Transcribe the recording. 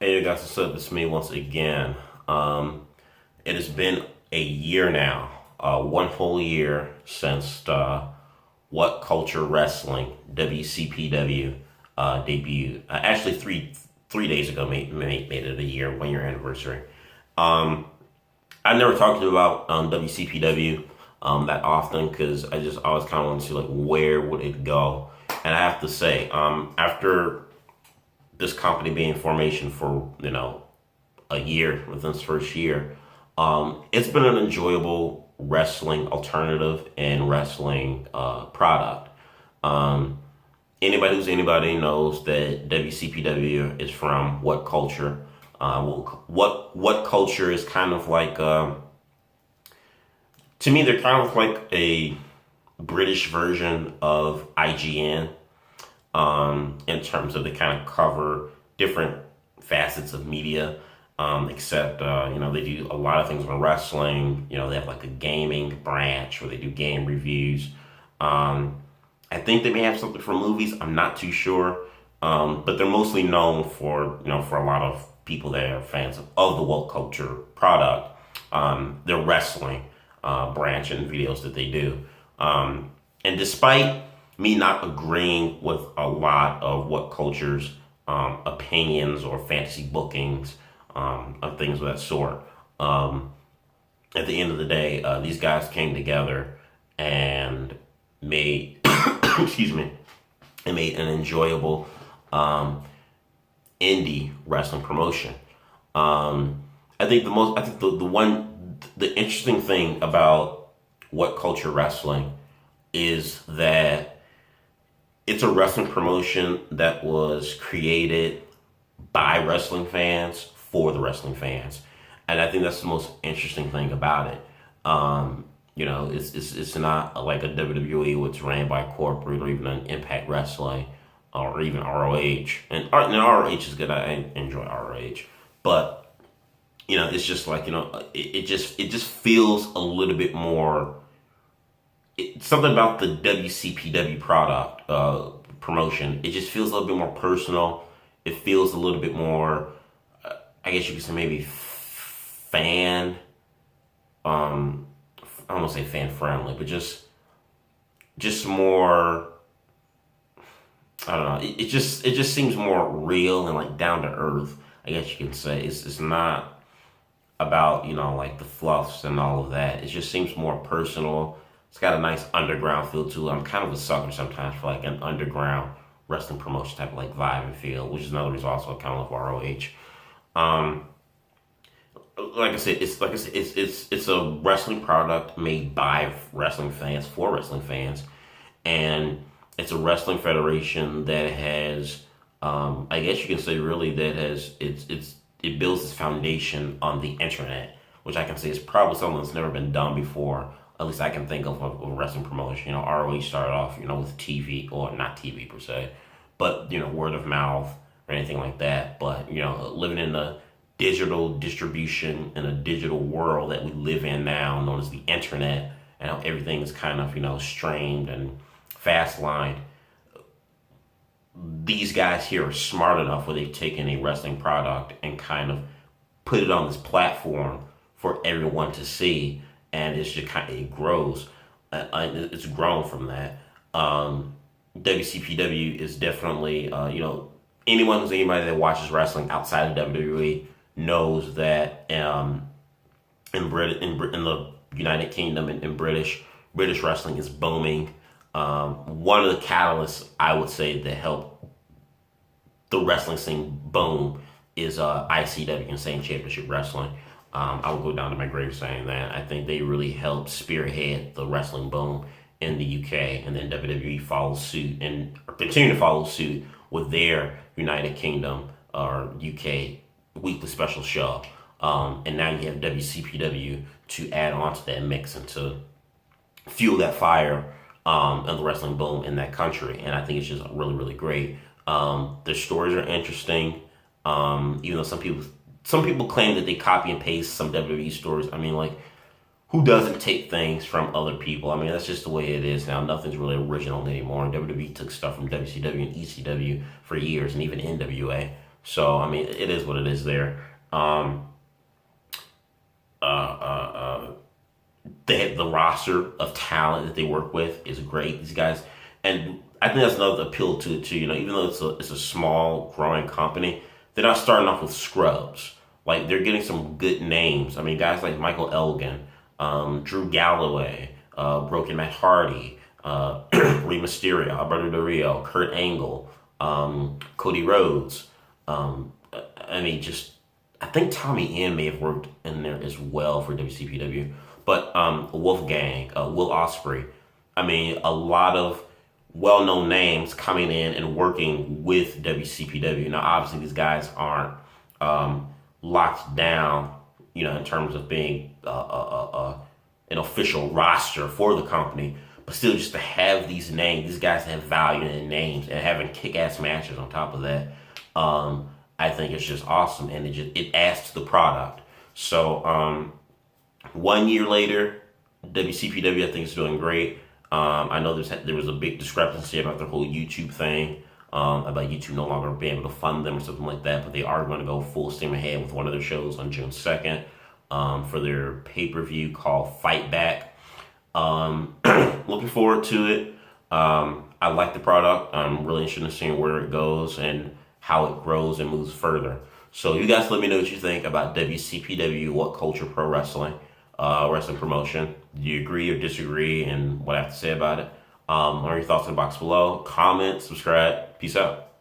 Hey, you guys, what's up? It's me once again. It has been a year now, one whole year since What Culture Wrestling (WCPW) debuted. Actually, three days ago made it a year, 1 year anniversary. Um, I never talked about WCPW that often because I just always kind of want to see like where would it go, and I have to say, after this company being in formation for a year within its first year, it's been an enjoyable wrestling alternative and wrestling product. Um, Anybody who's anybody knows that WCPW is from What Culture. What Culture is kind of like to me they're kind of like a British version of IGN, in terms of they kind of cover different facets of media. Except they do a lot of things with wrestling. They have like a gaming branch where they do game reviews. I think they may have something for movies. I'm not too sure, but they're mostly known for for a lot of people that are fans of the woke culture product. Their wrestling branch and videos that they do. And despite me not agreeing with a lot of what culture's opinions or fantasy bookings of things of that sort. At the end of the day, these guys came together and made, excuse me, and made an enjoyable indie wrestling promotion. I think the interesting thing about What Culture Wrestling is that it's a wrestling promotion that was created by wrestling fans for the wrestling fans, and I think that's the most interesting thing about it. It's not like a WWE, which ran by corporate, or even an Impact Wrestling, or even ROH. And ROH is good. I enjoy ROH, but it's just like it just feels a little bit more. Something about the WCPW product promotion. It just feels a little bit more personal. It feels a little bit more, I guess you could say maybe fan. I don't want to say fan friendly, but just more. I don't know. It just seems more real and like down to earth. I guess you can say it's not about like the fluffs and all of that. It just seems more personal. It's got a nice underground feel to it. I'm kind of a sucker sometimes for like an underground wrestling promotion type of like vibe and feel, which is another reason also I kind of love ROH. Um, it's a wrestling product made by wrestling fans for wrestling fans, and it's a wrestling federation that has, I guess you can say, really that has it builds its foundation on the internet, which I can say is probably something that's never been done before. At least I can think of a wrestling promotion. ROH started off, with TV, or not TV per se, but word of mouth or anything like that. But living in the digital distribution in a digital world that we live in now, known as the internet, and how everything is kind of streamed and fast lined. These guys here are smart enough where they've taken a wrestling product and kind of put it on this platform for everyone to see, and it's just kind of it grows. It's grown from that. WCPW is definitely anyone who's anybody that watches wrestling outside of WWE knows that in the United Kingdom and in British wrestling is booming. One of the catalysts I would say that help the wrestling scene boom is ICW, Insane Championship Wrestling. I will go down to my grave saying that. I think they really helped spearhead the wrestling boom in the UK, and then WWE follows suit and continue to follow suit with their United Kingdom or UK weekly special show. And now you have WCPW to add on to that mix and to fuel that fire of the wrestling boom in that country. And I think it's just really, really great. Their stories are interesting. Even though some people claim that they copy and paste some WWE stories. I mean, like, who doesn't take things from other people? I mean, that's just the way it is now. Nothing's really original anymore. WWE took stuff from WCW and ECW for years, and even NWA. So I mean, it is what it is there. Um, uh, uh, uh, the roster of talent that they work with is great. These guys, and I think that's another appeal to it too. You know, even though it's a small growing company, they're not starting off with scrubs. Like they're getting some good names. I mean, guys like Michael Elgin, Drew Galloway, Broken Matt Hardy, Rey Mysterio, Alberto Del Rio, Kurt Angle, Cody Rhodes. I mean, just I think Tommy End may have worked in there as well for WCPW, but Wolfgang, Will Ospreay. I mean, a lot of well-known names coming in and working with WCPW. Now, obviously, these guys aren't locked down, you know, in terms of being an official roster for the company. But still, just to have these names, these guys have value in names and having kick-ass matches on top of that, I think it's just awesome, and it adds to the product. So 1 year later, WCPW I think is doing great. I know there was a big discrepancy about the whole YouTube thing, about YouTube no longer being able to fund them or something like that, but they are going to go full steam ahead with one of their shows on June 2nd for their pay-per-view called Fight Back. Looking forward to it. I like the product. I'm really interested in seeing where it goes and how it grows and moves further. So you guys let me know what you think about WCPW, What Culture Pro Wrestling, wrestling promotion. Do you agree or disagree and what I have to say about it? What are your thoughts in the box below? Comment, subscribe. Peace out.